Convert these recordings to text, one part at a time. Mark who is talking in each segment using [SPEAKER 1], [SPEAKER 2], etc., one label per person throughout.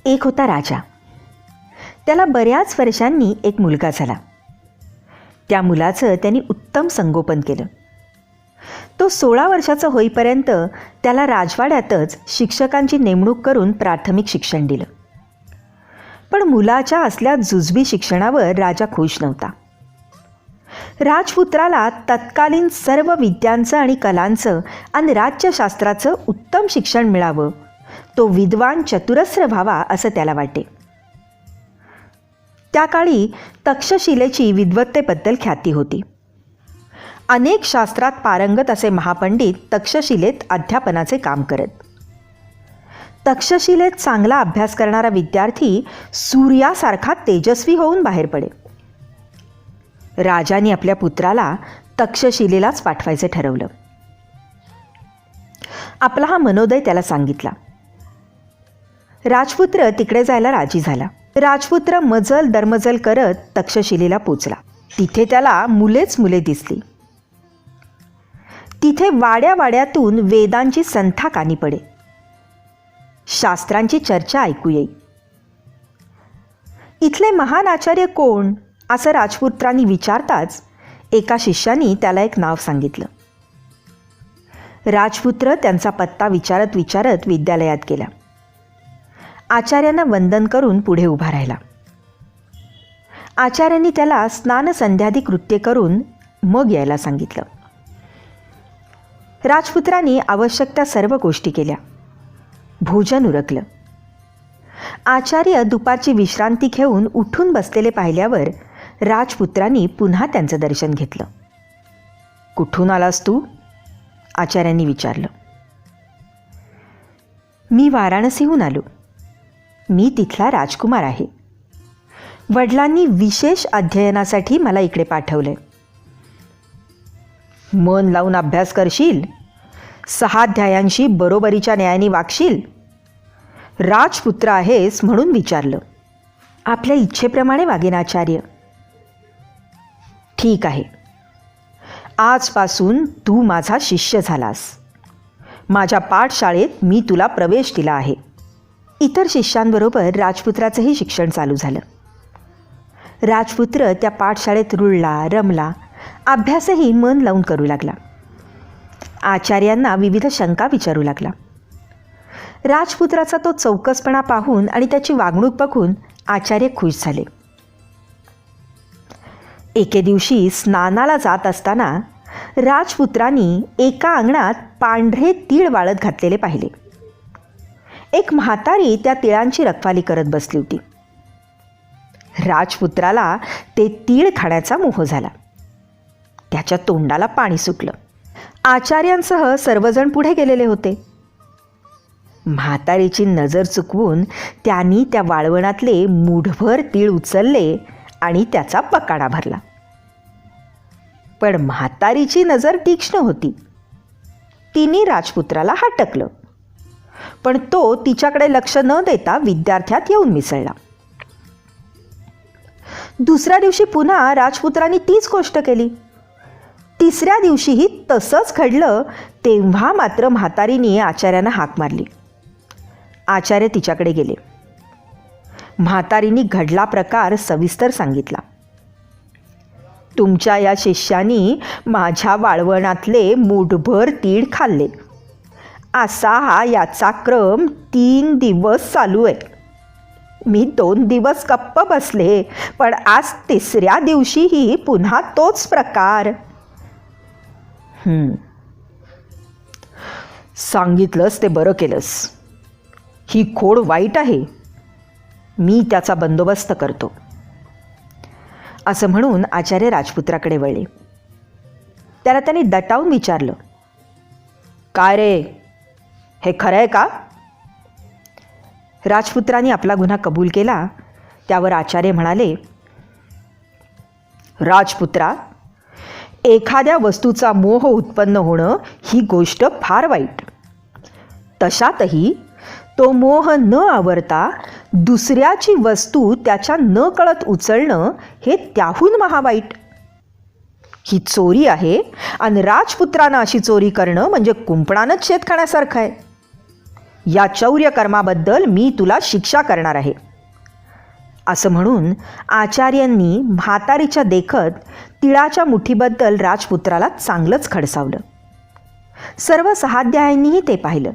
[SPEAKER 1] एक होता राजा. त्याला बऱ्याच वर्षांनी एक मुलगा झाला. त्या मुलाचं त्यांनी उत्तम संगोपन केलं. तो 16 वर्षाचा होईपर्यंत त्याला राजवाड्यातच शिक्षकांची नेमणूक करून प्राथमिक शिक्षण दिलं. पण मुलाच्या असल्या जुजबी शिक्षणावर राजा खुश नव्हता. राजपुत्राला तत्कालीन सर्व विद्यांचं आणि कलांचं आणि राज्यशास्त्राचं उत्तम शिक्षण मिळावं, तो विद्वान चतुरस्र व्हावा असं त्याला वाटे. त्या काळी तक्षशिलेची विद्वत्तेबद्दल ख्याती होती. अनेक शास्त्रात पारंगत असे महापंडित तक्षशिलेत अध्यापनाचे काम करत. तक्षशिलेत चांगला अभ्यास करणारा विद्यार्थी सूर्यासारखा तेजस्वी होऊन बाहेर पडे. राजाने आपल्या पुत्राला तक्षशिलेलाच पाठवायचे ठरवलं. आपला हा मनोदय त्याला सांगितला. राजपुत्र तिकडे जायला राजी झाला. राजपुत्र मजल दरमजल करत तक्षशिलेला पोचला. तिथे त्याला मुलेच मुले दिसली. तिथे वाड्या वाड्यातून वेदांची संथा कानी पडे. शास्त्रांची चर्चा ऐकू येई. इथले महान आचार्य कोण असं राजपुत्रांनी विचारताच एका शिष्यानी त्याला एक नाव सांगितलं. राजपुत्र त्यांचा पत्ता विचारत विचारत विद्यालयात गेला. आचार्यांना वंदन करून पुढे उभा राहिला. आचार्यांनी त्याला स्नान संध्यादी कृत्य करून मग यायला सांगितलं. राजपुत्रांनी आवश्यक त्या सर्व गोष्टी केल्या. भोजन उरकलं. आचार्य दुपारची विश्रांती घेऊन उठून बसलेले पाहिल्यावर राजपुत्रांनी पुन्हा त्यांचं दर्शन घेतलं. कुठून आलास तू? आचार्यांनी विचारलं. मी वाराणसीहून आलो. मी तिथला राजकुमार आहे. वडिलांनी विशेष अध्ययनासाठी मला इकडे पाठवलंय. मन लावून अभ्यास करशील? 6 अध्यायांशी बरोबरीच्या न्यायाने वागशील? राजपुत्र आहेस म्हणून विचारलं. आपल्या इच्छेप्रमाणे वागेन आचार्य. ठीक आहे. आजपासून तू माझा शिष्य झालास. माझ्या पाठशाळेत मी तुला प्रवेश दिला आहे. इतर शिष्यांबरोबर राजपुत्राचंही शिक्षण चालू झालं. राजपुत्र त्या पाठशाळेत रुळला, रमला, अभ्यासही मन लावून करू लागला. आचार्यांना विविध शंका विचारू लागला. राजपुत्राचा तो चौकसपणा पाहून आणि त्याची वागणूक बघून आचार्य खुश झाले. एके दिवशी स्नानाला जात असताना राजपुत्रांनी एका अंगणात पांढरे तीळ वाळत घातलेले पाहिले. एक म्हातारी त्या तिळांची रखवाली करत बसली होती. राजपुत्राला ते तीळ खाण्याचा मोह झाला. त्याच्या तोंडाला पाणी सुटलं. आचार्यांसह सर्वजण पुढे गेलेले होते. म्हातारीची नजर चुकवून त्यांनी त्या वाळवणातले मूठभर तीळ उचलले आणि त्याचा पकाडा भरला. पण म्हातारीची नजर तीक्ष्ण होती. तिने राजपुत्राला हटकलं, पण तो तिच्याकडे लक्ष न देता विद्यार्थ्यात येऊन मिसळला. दुसऱ्या दिवशी पुन्हा राजपुत्रांनी तीच गोष्ट केली. तिसऱ्या दिवशीही तसंच घडलं. तेव्हा मात्र म्हातारीने आचार्यांना हाक मारली. आचार्य तिच्याकडे गेले. म्हातारीने घडला प्रकार सविस्तर सांगितला. तुमच्या या शिष्यानी माझ्या वाळवणातले मूठभर तीळ खाल्ले. असा हा याचा क्रम 3 दिवस चालू आहे. मी 2 दिवस गप्प बसले, पण आज 3ऱ्या दिवशीही पुन्हा तोच प्रकार. सांगितलंस ते बरं केलंस. ही खोड वाईट आहे. मी त्याचा बंदोबस्त करतो. असं म्हणून आचार्य राजपुत्राकडे वळले. त्याला त्यांनी दटावून विचारलं, काय रे, हे खरं आहे का? राजपुत्रांनी आपला गुन्हा कबूल केला. त्यावर आचार्य म्हणाले, राजपुत्रा, एखाद्या वस्तूचा मोह उत्पन्न होणं ही गोष्ट फार वाईट. तशातही तो मोह न आवरता दुसऱ्याची वस्तू त्याच्या न कळत उचलणं हे त्याहून महावाईट. ही चोरी आहे आणि राजपुत्रांना अशी चोरी करणं म्हणजे कुंपणानंच शेत खाण्यासारखं आहे. या चौर्यकर्माबद्दल मी तुला शिक्षा करणार आहे. असं म्हणून आचार्यांनी म्हातारीच्या देखत तिळाच्या मुठीबद्दल राजपुत्राला चांगलंच खडसावलं. सर्व सहाध्यायांनीही ते पाहिलं.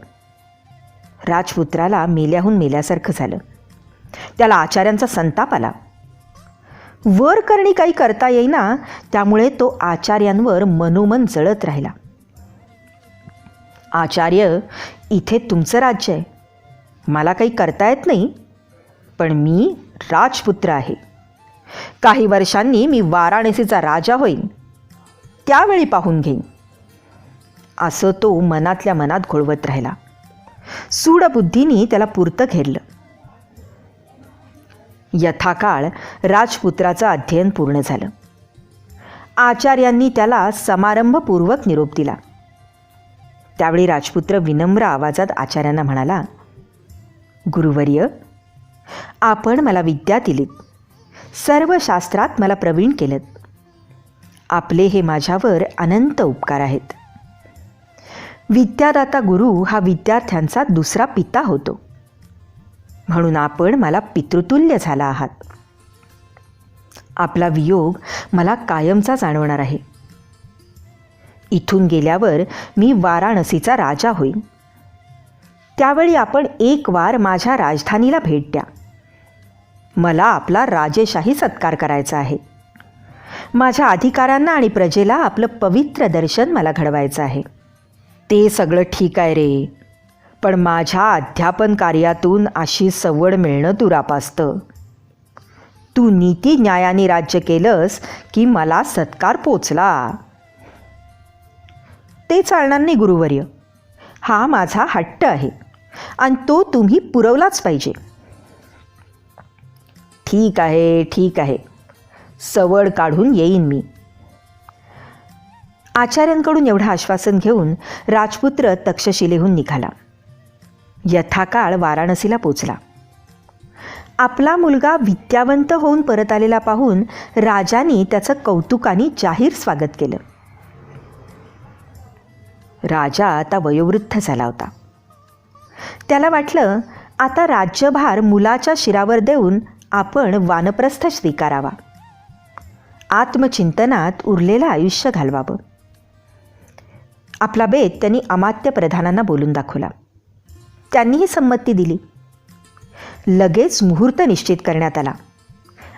[SPEAKER 1] राजपुत्राला मेल्याहून मेल्यासारखं झालं. त्याला आचार्यांचा संताप आला. वर करणी काही करता येईना, त्यामुळे तो आचार्यांवर मनोमन जळत राहिला. आचार्य, इथे तुमचं राज्य आहे, मला काही करता येत नाही, पण मी राजपुत्र आहे. काही वर्षांनी मी वाराणसीचा राजा होईन, त्यावेळी पाहून घेईन. असं तो मनातल्या मनात घोळवत राहिला. सूडबुद्धीने त्याला पुरतं घेरलं. यथाकाळ राजपुत्राचं अध्ययन पूर्ण झालं. आचार्यांनी त्याला समारंभपूर्वक निरोप दिला. त्यावेळी राजपुत्र विनम्र आवाजात आचार्यांना म्हणाला, गुरुवर्य, आपण मला विद्या दिलीत, सर्व शास्त्रात मला प्रवीण केलं. आपले हे माझ्यावर अनंत उपकार आहेत. विद्यादाता गुरु हा विद्यार्थ्यांचा दुसरा पिता होतो, म्हणून आपण मला पितृतुल्य झाला आहात. आपला वियोग मला कायमचा जाणवणार आहे. इथून गेल्यावर मी वाराणसीचा राजा होईन. त्यावेळी आपण एक वार माझ्या राजधानीला भेट द्या. मला आपला राजेशाही सत्कार करायचा आहे. माझ्या अधिकाऱ्यांना आणि प्रजेला आपलं पवित्र दर्शन मला घडवायचं आहे. ते सगळं ठीक आहे रे, पण माझ्या अध्यापन कार्यातून अशी सवड मिळणं दुरापास्त. तू नीती न्यायाने राज्य केलंस की मला सत्कार पोचला. ते चालणार नाही गुरुवर्य. हा माझा हट्ट आहे आणि तो तुम्ही पुरवलाच पाहिजे. ठीक आहे, ठीक आहे, सवड काढून येईन मी. आचार्यांकडून एवढं आश्वासन घेऊन राजपुत्र तक्षशिलेहून निघाला. यथाकाळ वाराणसीला पोचला. आपला मुलगा विद्यावंत होऊन परत आलेला पाहून राजाने त्याचं कौतुकाने जाहीर स्वागत केलं. राजा आता वयोवृद्ध झाला होता. त्याला वाटलं आता राज्यभार मुलाच्या शिरावर देऊन आपण वानप्रस्थ स्वीकारावा, आत्मचिंतनात उरलेलं आयुष्य घालवावं. आपला बेत त्यांनी अमात्य प्रधानांना बोलून दाखवला. त्यांनीही संमती दिली. लगेच मुहूर्त निश्चित करण्यात आला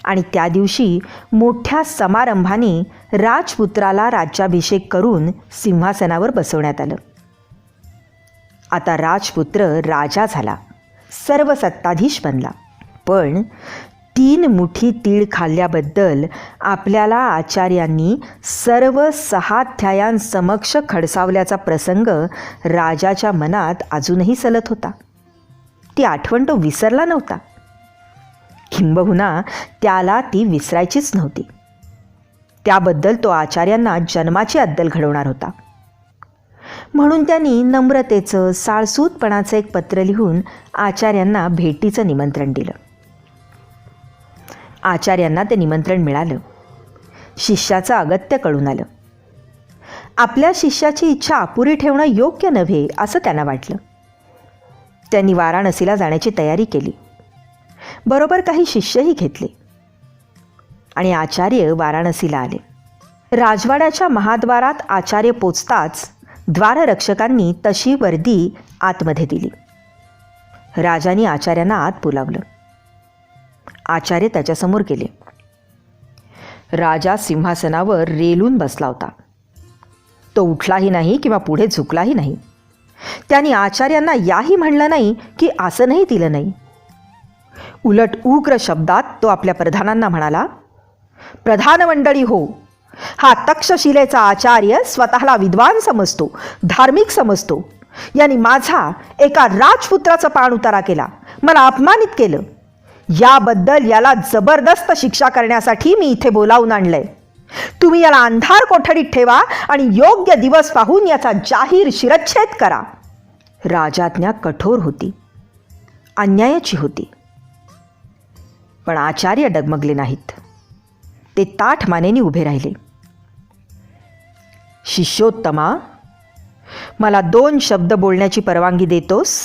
[SPEAKER 1] आणि त्या दिवशी मोठ्या समारंभाने राजपुत्राला राज्याभिषेक करून सिंहासनावर बसवण्यात आलं. आता राजपुत्र राजा झाला, सर्व सत्ताधीश बनला. पण 3 मुठी तीळ खाल्ल्याबद्दल आपल्याला आचार्यांनी सर्व 6 अध्यायांसमक्ष खडसावल्याचा प्रसंग राजाच्या मनात अजूनही सलत होता. ती आठवण तो विसरला नव्हता. किंबहुना त्याला ती विसरायचीच नव्हती. त्याबद्दल तो आचार्यांना जन्माची अद्दल घडवणार होता. म्हणून त्यांनी नम्रतेचं, साळसूतपणाचं एक पत्र लिहून आचार्यांना भेटीचं निमंत्रण दिलं. आचार्यांना ते निमंत्रण मिळालं. शिष्याचं अगत्य कळून आलं. आपल्या शिष्याची इच्छा अपुरी ठेवणं योग्य नव्हे असं त्यांना वाटलं. त्यांनी वाराणसीला जाण्याची तयारी केली. बरोबर काही शिष्यही घेतले आणि आचार्य वाराणसीला आले. राजवाड्याच्या महाद्वारात आचार्य पोचताच द्वाररक्षकांनी तशी वर्दी आतमध्ये दिली. राजांनी आचार्यांना आत बोलावलं. आचार्य त्याच्यासमोर गेले. राजा सिंहासनावर रेलून बसला होता. तो उठलाही नाही किंवा पुढे झुकलाही नाही. त्यांनी आचार्यांना याही म्हणलं नाही की आसनही दिलं नाही. उलट उग्र शब्दात तो आपल्या प्रधानांना म्हणाला, प्रधान मंडळी हो, हा तक्षशिलेचा आचार्य स्वतःला विद्वान समजतो, धार्मिक समजतो. यांनी माझा एका राजपुत्राचा पाणउतारा केला, मला अपमानित केलं. याबद्दल याला जबरदस्त शिक्षा करण्यासाठी मी इथे बोलावून आणलंय. तुम्ही याला अंधार कोठडीत ठेवा आणि योग्य दिवस पाहून याचा जाहीर शिरच्छेद करा. राजाज्ञा कठोर होती, अन्यायाची होती. पण आचार्य डगमगले नाहीत. ते ताठ मानेने उभे राहिले. शिष्योत्तमा, मला 2 शब्द बोलण्याची परवानगी देतोस?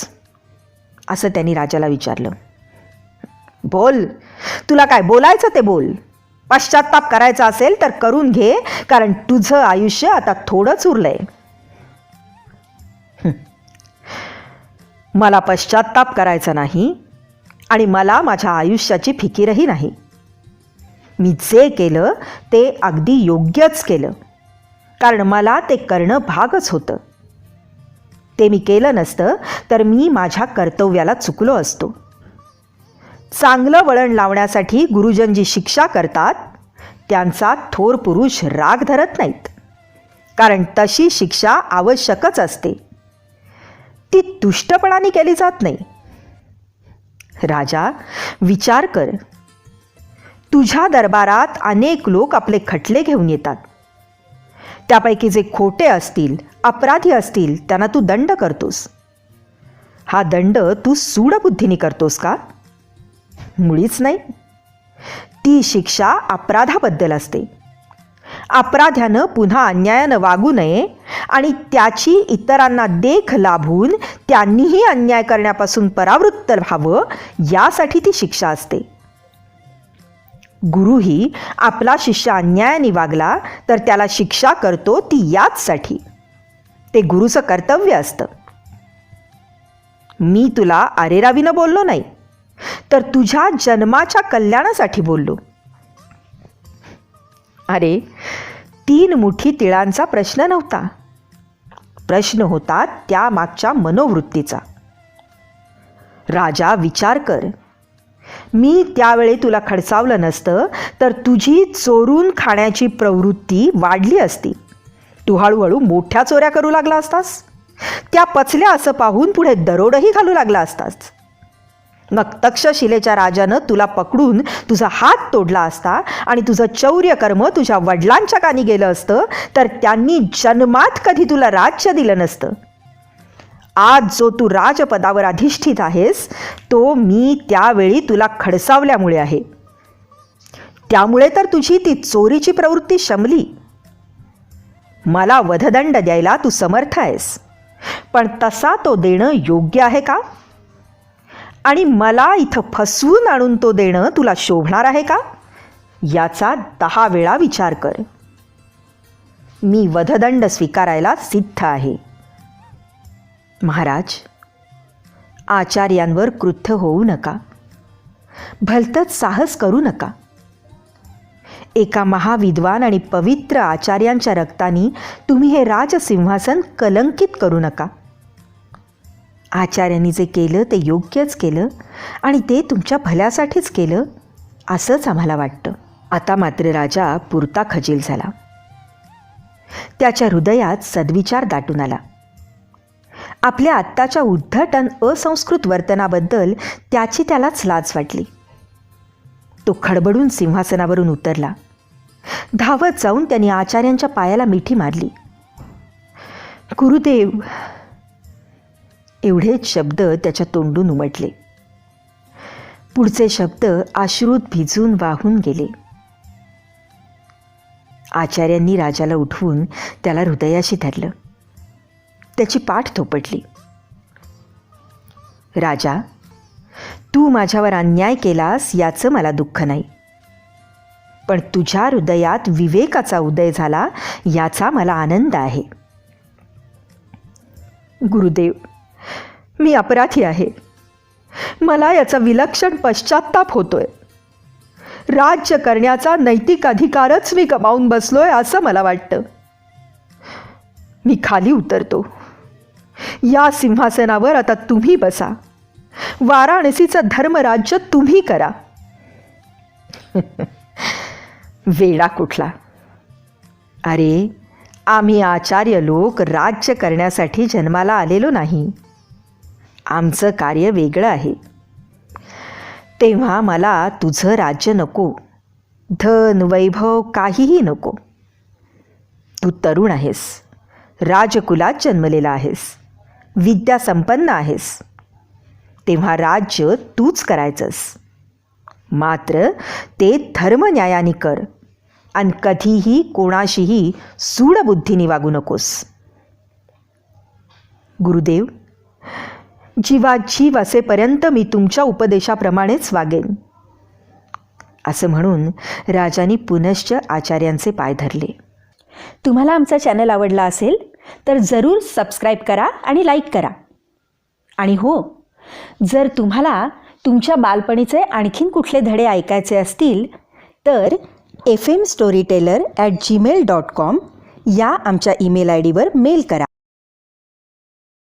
[SPEAKER 1] असं त्यांनी राजाला विचारलं. बोल, तुला काय बोलायचं ते बोल. पश्चात्ताप करायचा असेल तर करून घे, कारण तुझं आयुष्य आता थोडंच उरलंय. मला पश्चात्ताप करायचा नाही आणि मला माझ्या आयुष्याची फिकीरही नाही. मी जे केलं ते अगदी योग्यच केलं, कारण मला ते करणं भागच होतं. ते मी केलं नसतं तर मी माझ्या कर्तव्याला चुकलो असतो. चांगलं वळण लावण्यासाठी गुरुजन जी शिक्षा करतात त्यांचा थोर पुरुष राग धरत नाहीत, कारण तशी शिक्षा आवश्यकच असते. ती दुष्टपणाने केली जात नाही. राजा, विचार कर. तुझ्या दरबारात अनेक लोक आपले खटले घेऊन येतात. त्यापैकी जे खोटे असतील, अपराधी असतील, त्यांना तू दंड करतोस. हा दंड तू सूडबुद्धीने करतोस का? मुळीच नाही. ती शिक्षा अपराधाबद्दल असते. अपराध्यानं पुन्हा अन्यायानं वागू नये आणि त्याची इतरांना देख लाभून त्यांनीही अन्याय करण्यापासून परावृत्त व्हावं, यासाठी ती शिक्षा असते. गुरुही आपला शिष्य अन्यायाने वागला तर त्याला शिक्षा करतो, ती याचसाठी. ते गुरुचं कर्तव्य असतं. मी तुला अरेरावीनं बोललो नाही, तर तुझ्या जन्माच्या कल्याणासाठी बोललो. अरे, 3 मुठी तिळांचा प्रश्न नव्हता. प्रश्न होता त्या मागच्या मनोवृत्तीचा. राजा, विचार कर. मी त्यावेळी तुला खडसावलं नसतं तर तुझी चोरून खाण्याची प्रवृत्ती वाढली असती. तू हळूहळू मोठ्या चोऱ्या करू लागला असतास. त्या पचल्या असं पाहून पुढे दरोडही घालू लागला असतास. मग तक्षशिलेच्या राजानं तुला पकडून तुझा हात तोडला असता आणि तुझं चौर्यकर्म तुझ्या वडिलांच्या कानी गेलं असतं तर त्यांनी जन्मात कधी तुला राज्य दिलं नसतं. आज जो तू राजपदावर अधिष्ठित आहेस तो मी त्यावेळी तुला खडसावल्यामुळे आहे. त्यामुळे तर तुझी ती चोरीची प्रवृत्ती शमली. मला वधदंड द्यायला तू समर्थ आहेस, पण तसा तो देणं योग्य आहे का? आणि मला इथं फसवून आणून तो देणं तुला शोभणार आहे का? याचा 10 वेळा विचार कर. मी वधदंड स्वीकारायला सिद्ध आहे. महाराज, आचार्यांवर क्रुद्ध होऊ नका. भलतंच साहस करू नका. एका महाविद्वान आणि पवित्र आचार्यांच्या रक्ताने तुम्ही हे राजसिंहासन कलंकित करू नका. आचार्यांनी जे केलं ते योग्यच केलं आणि ते तुमच्या भल्यासाठीच केलं असंच आम्हाला वाटतं. आता मात्र राजा पुरता खजील झाला. त्याच्या हृदयात सद्विचार दाटून आला. आपल्या आत्ताच्या उद्धट आणि असंस्कृत वर्तनाबद्दल त्याची त्यालाच लाज वाटली. तो खडबडून सिंहासनावरून उतरला. धावत जाऊन त्यांनी आचार्यांच्या पायाला मिठी मारली. गुरुदेव, एवढेच शब्द त्याच्या तोंडून उमटले. पुढचे शब्द अश्रूत भिजून वाहून गेले. आचार्यांनी राजाला उठवून त्याला हृदयाशी धरलं. त्याची पाठ थोपटली. राजा, तू माझ्यावर अन्याय केलास याचं मला दुःख नाही, पण तुझ्या हृदयात विवेकाचा उदय झाला याचा मला आनंद आहे. गुरुदेव, मी अपराधी आहे. मला याचा विलक्षण पश्चात्ताप होतोय. राज्य करण्याचा नैतिक अधिकारच मी गमावून बसलोय असं मला वाटतं. मी खाली उतरतो. या सिंहासनावर आता तुम्ही बसा. वाराणसीचं धर्मराज्य तुम्ही करा. वेडा कुठला. अरे, आम्ही आचार्य लोक राज्य करण्यासाठी जन्माला आलेलो नाही. आमचं कार्य वेगळं आहे. तेव्हा मला तुझं राज्य नको. धन वैभव काहीही नको. तू तरुण आहेस. राजकुलात जन्मलेला आहेस. विद्या संपन्न आहेस. तेव्हा राज्य तूच करायचंस. मात्र ते धर्मन्यायाने कर आणि कधीही कोणाशीही सूडबुद्धीने वागू नकोस. गुरुदेव, जीवात जीव असेपर्यंत मी तुमच्या उपदेशाप्रमाणेच वागेन. असं म्हणून राजाने पुनश्च आचार्यांचे पाय धरले. तुम्हाला आमचा चॅनल आवडला असेल तर जरूर सबस्क्राईब करा आणि लाईक करा. आणि हो, जर तुम्हाला तुमच्या बालपणीचे आणखीन कुठले धडे ऐकायचे असतील तर fmstoryteller@gmail.com या आमच्या ईमेल ID वर मेल करा.